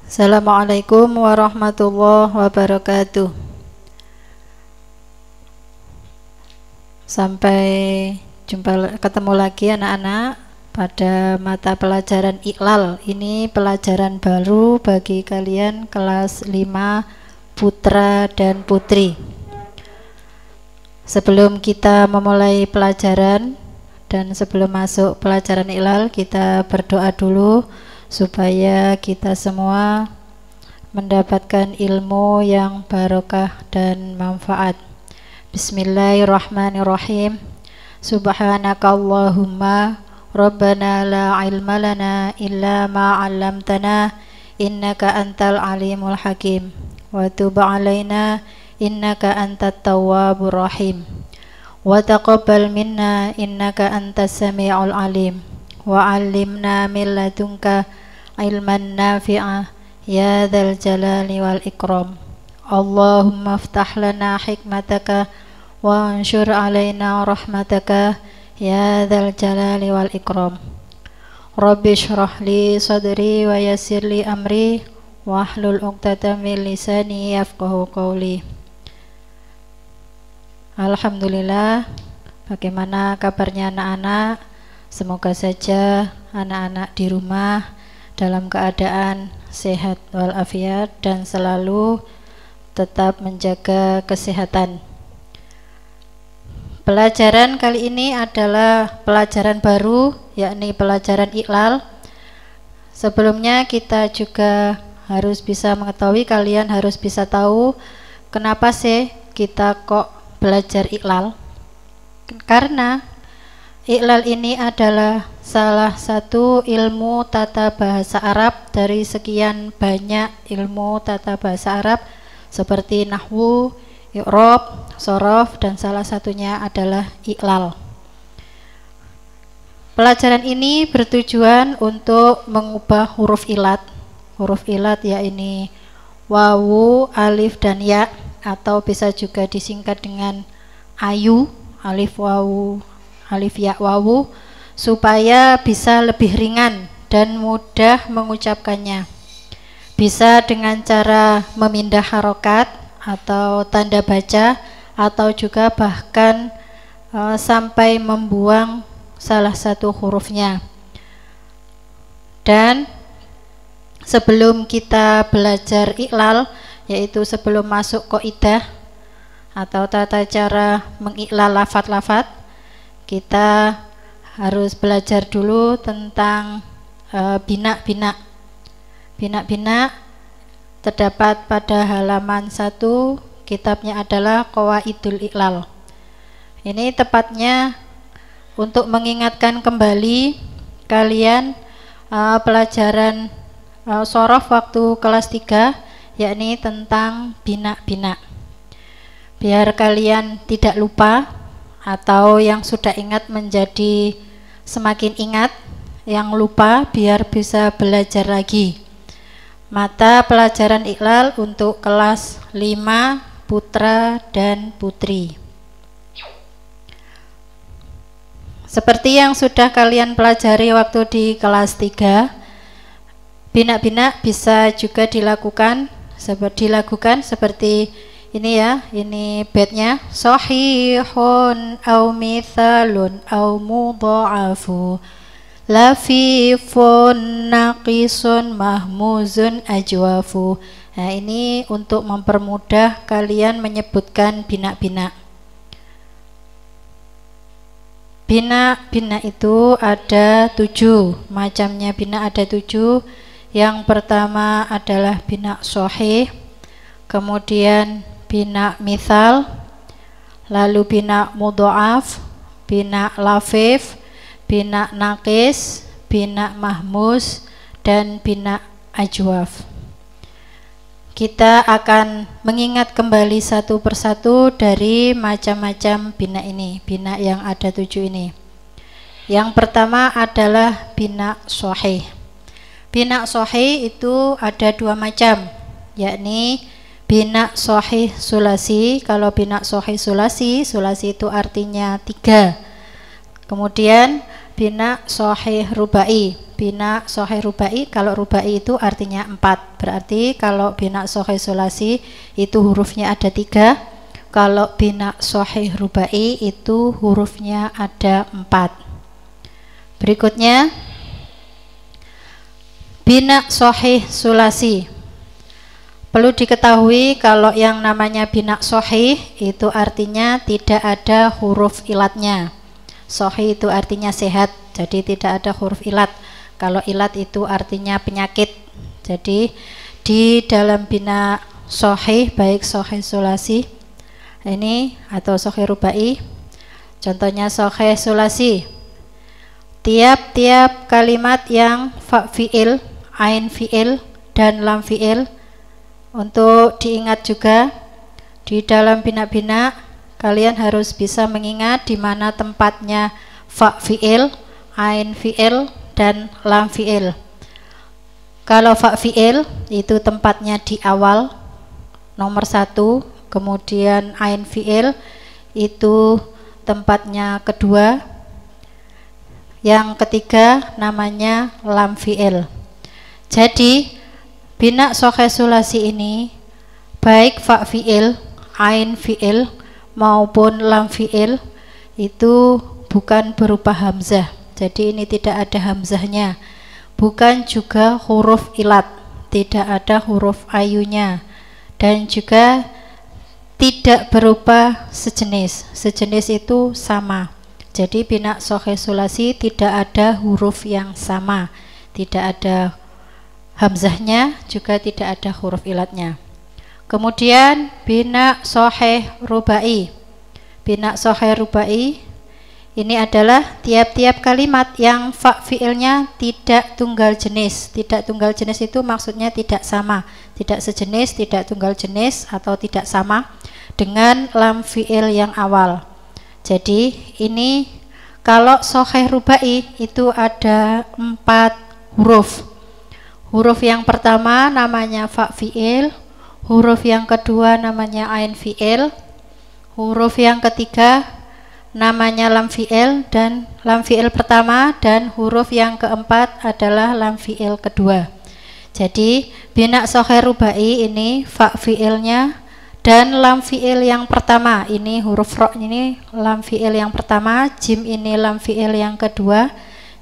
Assalamualaikum warahmatullahi wabarakatuh. Sampai ketemu lagi anak-anak pada mata pelajaran Iqlal. Ini pelajaran baru bagi kalian kelas 5 putra dan putri. Sebelum kita memulai pelajaran dan sebelum masuk pelajaran Iqlal, kita berdoa dulu supaya kita semua mendapatkan ilmu yang barokah dan manfaat. Bismillahirrahmanirrahim. Subhanakallahumma rabbana la ilma lana illa ma 'allamtana innaka antal alimul hakim wa tub 'alaina innaka antat tawwabur rahim wa taqabbal minna innaka antas samiul alim wa 'allimna min ladunka ilman nafi'a ya dzal jalali wal ikram. Allahumma aftah lana hikmataka wa anshur alaina rahmataka ya dzal jalali wal ikram. Rabbi shrah li sadri wa yassir li amri wahlul 'uqdatam min lisani yafqahu qawli. Alhamdulillah, bagaimana kabarnya anak-anak? Semoga saja anak-anak di rumah dalam keadaan sehat walafiat dan selalu tetap menjaga kesehatan. Pelajaran kali ini adalah pelajaran baru, yakni pelajaran Iqlal. Sebelumnya kita juga harus bisa mengetahui, kalian harus bisa tahu kenapa sih kita kok belajar Iqlal. Karena Iqlal ini adalah salah satu ilmu tata bahasa Arab dari sekian banyak ilmu tata bahasa Arab seperti nahwu, i'rab, shorof, dan salah satunya adalah Iqlal. Pelajaran ini bertujuan untuk mengubah huruf ilat. Huruf ilat yakni wawu, alif, dan ya, atau bisa juga disingkat dengan ayu, alif wawu, alif ya wawu, supaya bisa lebih ringan dan mudah mengucapkannya. Bisa dengan cara memindah harokat atau tanda baca, atau juga bahkan sampai membuang salah satu hurufnya. Dan sebelum kita belajar Iqlal, yaitu sebelum masuk qaidah atau tata cara mengiqlal lafat-lafat, kita harus belajar dulu tentang bina-bina. Bina-bina terdapat pada halaman 1, kitabnya adalah Qawaidul Iqlal. Ini tepatnya untuk mengingatkan kembali kalian pelajaran shorof waktu kelas 3, yakni tentang bina-bina. Biar kalian tidak lupa, atau yang sudah ingat menjadi semakin ingat, yang lupa biar bisa belajar lagi. Mata pelajaran Iqlal untuk kelas 5 putra dan putri. Seperti yang sudah kalian pelajari waktu di kelas 3, bina-bina bisa juga dilakukan seperti ini ya, ini bednya sahihun au mithalun au mudha'afu lafifun naqisun mahmuzun ajwafu. Nah, ini untuk mempermudah kalian menyebutkan bina-bina. Bina-bina itu ada 7 macamnya. Bina ada 7. Yang pertama adalah bina sahih, kemudian bina mithal, lalu bina mudha'af, bina lafif, bina naqis, bina mahmuz, dan bina ajwaf. Kita akan mengingat kembali satu persatu dari macam-macam bina ini, bina yang ada 7 ini. Yang pertama adalah bina sahih. Bina sahih itu ada 2 macam, yakni bina sahih sulasi. Kalau bina sahih sulasi itu artinya 3. Kemudian bina sahih rubai. Bina sahih rubai, kalau rubai itu artinya 4. Berarti kalau bina sahih sulasi itu hurufnya ada 3. Kalau bina sahih rubai itu hurufnya ada 4. Berikutnya bina sahih sulasi. Perlu diketahui kalau yang namanya bina sahih itu artinya tidak ada huruf ilatnya. Sahih itu artinya sehat, jadi tidak ada huruf ilat. Kalau ilat itu artinya penyakit. Jadi di dalam bina sahih, baik sahih sulasi ini atau sahih rubai, contohnya sahih sulasi, tiap-tiap kalimat yang fa fi'il, ain fi'il, dan lam fi'il. Untuk diingat juga di dalam bina-bina kalian harus bisa mengingat di mana tempatnya fa fi'il, ain fi'il, dan lam fi'il. Kalau fa fi'il itu tempatnya di awal nomor 1, kemudian ain fi'il itu tempatnya kedua, yang ketiga namanya lam fi'il. Jadi bina sahih sulasi ini baik fa fi'il, ain fi'il maupun lam fi'il itu bukan berupa hamzah. Jadi ini tidak ada hamzahnya. Bukan juga huruf ilat, tidak ada huruf ayunya, dan juga tidak berupa sejenis. Sejenis itu sama. Jadi bina sahih sulasi tidak ada huruf yang sama, tidak ada hamzahnya, juga tidak ada huruf ilatnya. Kemudian bina sahih rubai. Bina sahih rubai ini adalah tiap-tiap kalimat yang fa fi'ilnya tidak tunggal jenis. Tidak tunggal jenis itu maksudnya tidak sama, tidak sejenis, tidak tunggal jenis, atau tidak sama dengan lam fi'il yang awal. Jadi ini kalau sahih rubai itu ada 4 huruf. Huruf yang pertama namanya fa fi'il, huruf yang kedua namanya ain fi'il, huruf yang ketiga namanya lam fi'il dan lam fi'il pertama, dan huruf yang keempat adalah lam fi'il kedua. Jadi bina sahih rubai ini fa fi'ilnya dan lam fi'il yang pertama, ini huruf ro ini lam fi'il yang pertama, jim ini lam fi'il yang kedua,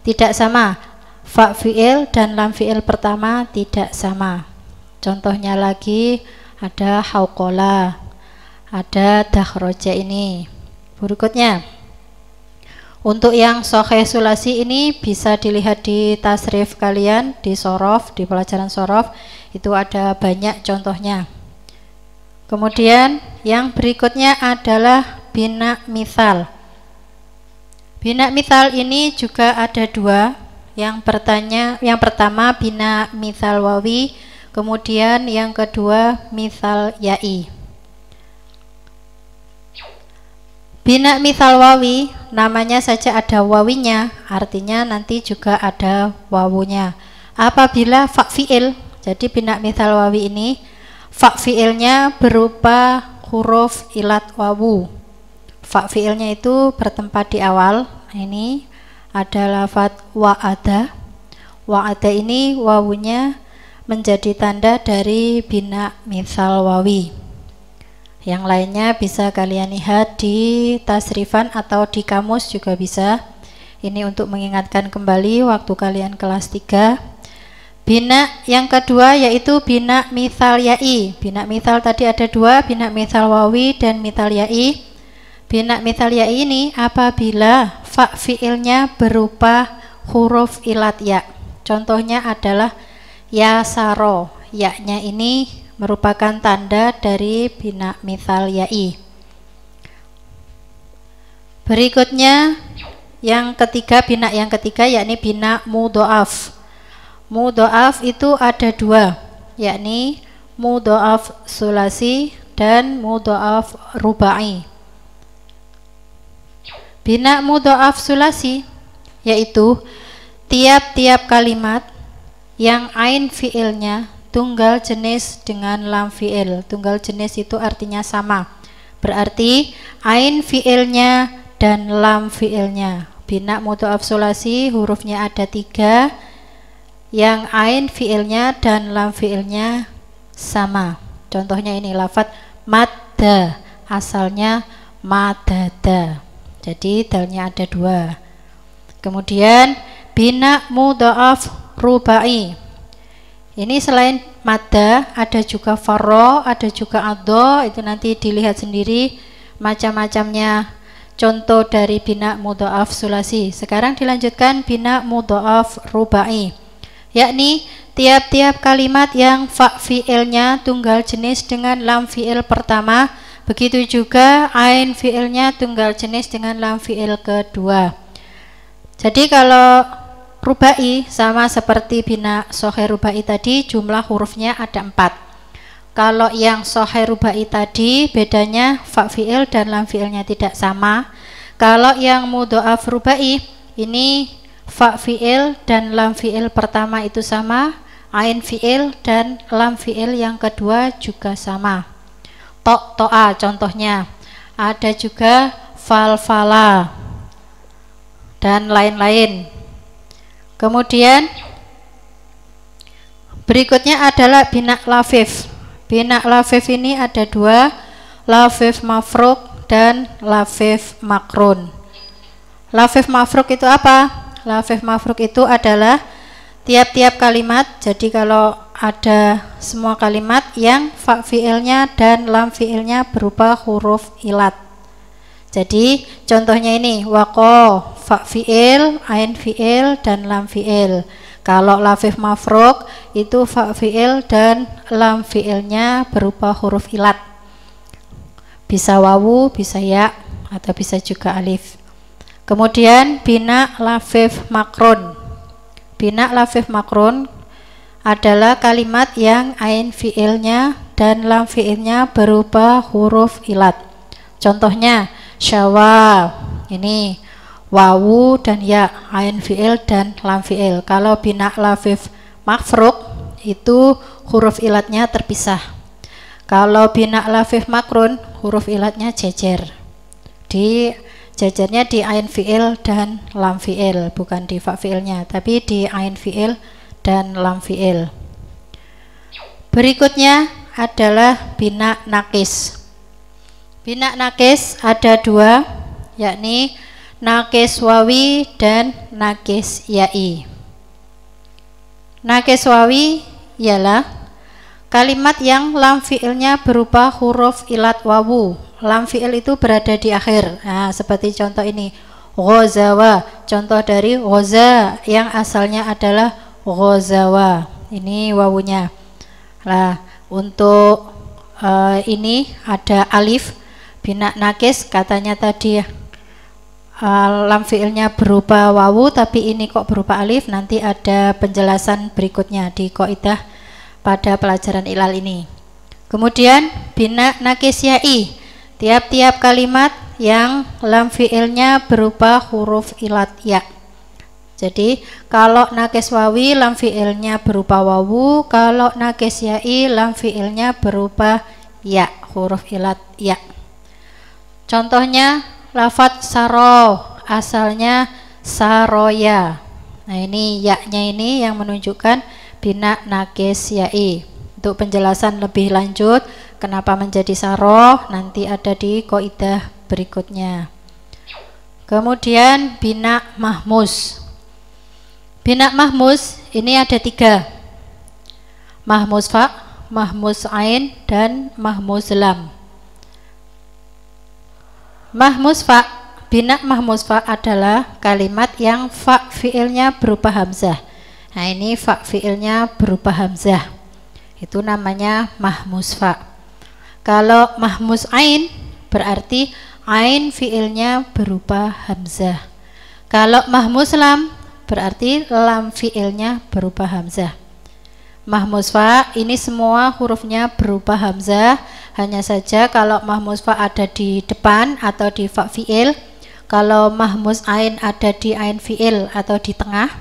tidak sama. Fa fi'il dan lam fi'il pertama tidak sama. Contohnya lagi ada hauqola, ada dakhroja ini. Berikutnya untuk yang sahih sulasi ini bisa dilihat di tasrif kalian, di sorof, di pelajaran sorof itu ada banyak contohnya. Kemudian yang berikutnya adalah bina mithal. Bina mithal ini juga ada 2. Yang pertama bina mithal wawi, kemudian yang kedua mithal ya'i. Bina mithal wawi namanya saja ada wawinya, artinya nanti juga ada wawunya. Apabila fa fi'il, jadi bina mithal wawi ini fa fi'ilnya berupa huruf ilat wawu. Fa fi'ilnya itu bertempat di awal. Ini ada lafadz wa'ada. Wa'ada ini wawunya menjadi tanda dari bina mithal wawi. Yang lainnya bisa kalian lihat di tasrifan atau di kamus juga bisa. Ini untuk mengingatkan kembali waktu kalian kelas 3. Bina yang kedua yaitu bina mithal ya'i. Bina mithal tadi ada 2, bina mithal wawi dan mithal ya'i. Bina mithal ya'i ini apabila fa fi'ilnya berupa huruf ilat ya. Contohnya adalah yasaro. Ya-nya ini merupakan tanda dari bina mithal ya'i. Berikutnya yang ketiga, bina yang ketiga yakni bina mudhoaf. Mudhoaf itu ada 2, yakni mudhoaf sulasi dan mudhoaf rubai. Bina mudhoaf sulasi yaitu tiap-tiap kalimat yang ain fi'ilnya tunggal jenis dengan lam fi'il. Tunggal jenis itu artinya sama. Berarti ain fi'ilnya dan lam fi'ilnya. Bina mudha'af sulasi hurufnya ada 3, yang ain fiilnya dan lam fiilnya sama. Contohnya ini lafadz madda, asalnya madada, jadi dalnya ada 2. Kemudian bina mudha'af rubai, ini selain madda ada juga farro, ada juga addo, itu nanti dilihat sendiri macam-macamnya contoh dari bina mudha'af sulasi. Sekarang dilanjutkan bina mudha'af rubai, yakni tiap-tiap kalimat yang fa fiilnya tunggal jenis dengan lam fiil pertama, begitu juga ain fiilnya tunggal jenis dengan lam fiil kedua. Jadi kalau rubai sama seperti bina soheh rubai tadi, jumlah hurufnya ada 4. Kalau yang soheh rubai tadi bedanya fa fiil dan lam fiilnya tidak sama. Kalau yang mudha'af rubai ini fa fiil dan lam fiil pertama itu sama, ain fiil dan lam fiil yang kedua juga sama. To'a contohnya, ada juga fal-fala dan lain-lain. Kemudian berikutnya adalah bina lafif. Bina lafif ini ada 2, lafif mafruk dan lafif makrun. Lafif mafruk itu apa? Lafif mafruk itu adalah tiap-tiap kalimat, jadi kalau ada semua kalimat yang fa fiilnya dan lam fiilnya berupa huruf ilat. Jadi contohnya ini waqo, fa fiil, ain fiil dan lam fiil. Kalau lafif mafruk itu fa fiil dan lam fiilnya berupa huruf ilat, bisa wawu, bisa ya, atau bisa juga alif. Kemudian bina lafif makrun. Bina lafif makrun adalah kalimat yang ain fiilnya dan lam fiilnya berupa huruf ilat. Contohnya syawa, ini wawu dan ya, ain fiil dan lam fiil. Kalau bina lafif mafruk itu huruf ilatnya terpisah. Kalau bina lafif makrun huruf ilatnya jejer. Jajarnya di ain fiil dan lam fiil, bukan di fa fiilnya, tapi di ain fiil dan lam fiil. Berikutnya adalah bina nakis. Bina nakis ada 2, yakni nakis wawi dan nakis ya'i. Nakis wawi ialah kalimat yang lam fiilnya berupa huruf ilat wawu. Lam fiil itu berada di akhir. Nah, seperti contoh ini, ghazawa, contoh dari ghaza yang asalnya adalah ghazawa. Ini wawunya. Nah, untuk ini ada alif. Bina nakis katanya tadi lam fiilnya berupa wawu, tapi ini kok berupa alif. Nanti ada penjelasan berikutnya di qaidah pada pelajaran ilal ini. Kemudian bina nakis ya'i, tiap-tiap kalimat yang lam fiilnya berupa huruf ilat ya. Jadi kalau nakis wawi lam fiilnya berupa wawu, kalau nakis ya'i lam fiilnya berupa ya, huruf ilat ya. Contohnya lafadz saro, asalnya saroya. Nah, ini ya-nya ini yang menunjukkan bina nakis ya'i. Untuk penjelasan lebih lanjut kenapa menjadi saroh nanti ada di qaidah berikutnya. Kemudian bina mahmus. Bina mahmus ini ada 3, mahmus fa, mahmus ain dan mahmus lam. Mahmus fa, bina mahmus fa adalah kalimat yang fa fiilnya berupa hamzah. Nah, ini fa fiilnya berupa hamzah, itu namanya mahmus fa. Kalau mahmus ain berarti ain fiilnya berupa hamzah. Kalau mahmus lam berarti lam fiilnya berupa hamzah. Mahmus fa ini semua hurufnya berupa hamzah, hanya saja kalau mahmus fa ada di depan atau di fa fiil, kalau mahmus ain ada di ain fiil atau di tengah.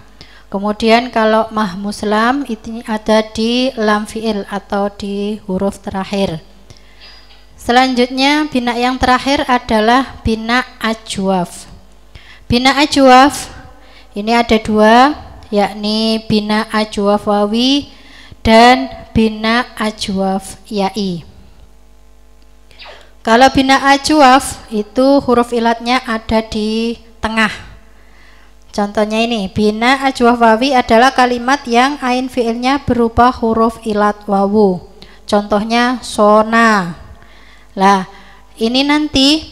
Kemudian kalau mahmus lam itu ada di lam fiil atau di huruf terakhir. Selanjutnya bina yang terakhir adalah bina ajwaf. Bina ajwaf ini ada dua, yakni bina ajwaf wawi dan bina ajwaf ya'i. Kalau bina ajwaf itu huruf ilatnya ada di tengah. Contohnya ini, bina ajwaf wawi adalah kalimat yang ain fiilnya berupa huruf ilat wawu. Contohnya sona. Lah, ini nanti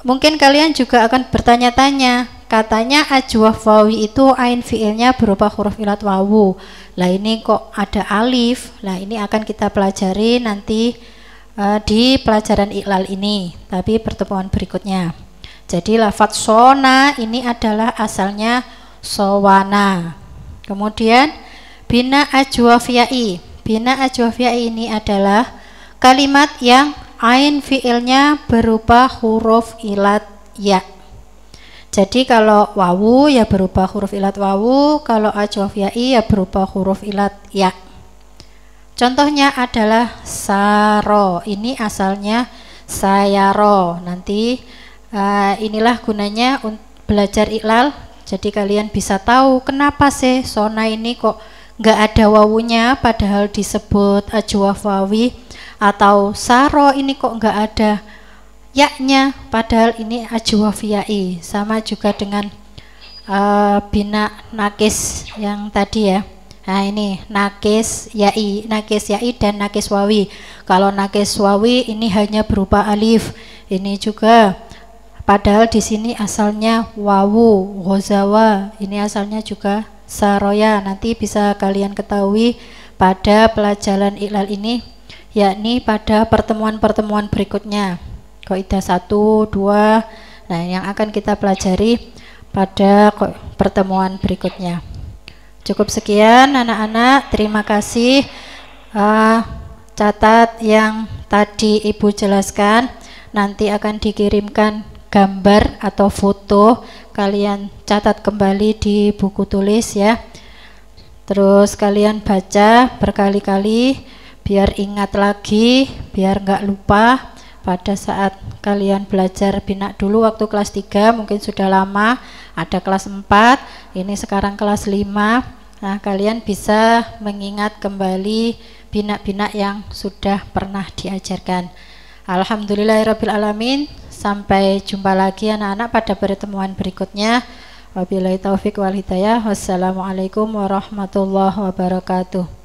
mungkin kalian juga akan bertanya-tanya, katanya ajwaf wawi itu ain fiilnya berupa huruf ilat wawu. Lah ini kok ada alif? Lah ini akan kita pelajari nanti di pelajaran iklal ini, tapi pertemuan berikutnya. Jadi lafadz sona ini adalah asalnya sowana. Kemudian bina ajwaf ya'i. Bina ajwaf ya'i ini adalah kalimat yang ain fiilnya berupa huruf ilat ya. Jadi kalau wawu ya berupa huruf ilat wawu, kalau ajwaf ya'i ya berupa huruf ilat ya. Contohnya adalah saro, ini asalnya sayaro. Nanti inilah gunanya belajar iklal, jadi kalian bisa tahu kenapa sih sona ini kok nggak ada wawunya padahal disebut ajwaf wawi, atau saro ini kok nggak ada yaknya padahal ini ajwaf ya'i. Sama juga dengan bina nakis yang tadi ya. Nah ini nakis ya'i dan nakis wawi. Kalau nakis wawi ini hanya berupa alif. Ini juga padahal di sini asalnya wawu, ghazawa. Ini asalnya juga saroya. Nanti bisa kalian ketahui pada pelajaran iklal ini, yakni pada pertemuan-pertemuan berikutnya. Kaidah 1, 2. Nah, yang akan kita pelajari pada pertemuan berikutnya. Cukup sekian anak-anak, terima kasih. Catat yang tadi Ibu jelaskan, nanti akan dikirimkan gambar atau foto, kalian catat kembali di buku tulis ya. Terus kalian baca berkali-kali biar ingat lagi, biar nggak lupa pada saat kalian belajar bina dulu waktu kelas 3 mungkin sudah lama, ada kelas 4, ini sekarang kelas 5. Nah, kalian bisa mengingat kembali bina-bina yang sudah pernah diajarkan. Alhamdulillahirabbil alamin. Sampai jumpa lagi anak-anak pada pertemuan berikutnya. Wabillahi taufik wal hidayah. Wassalamualaikum warahmatullahi wabarakatuh.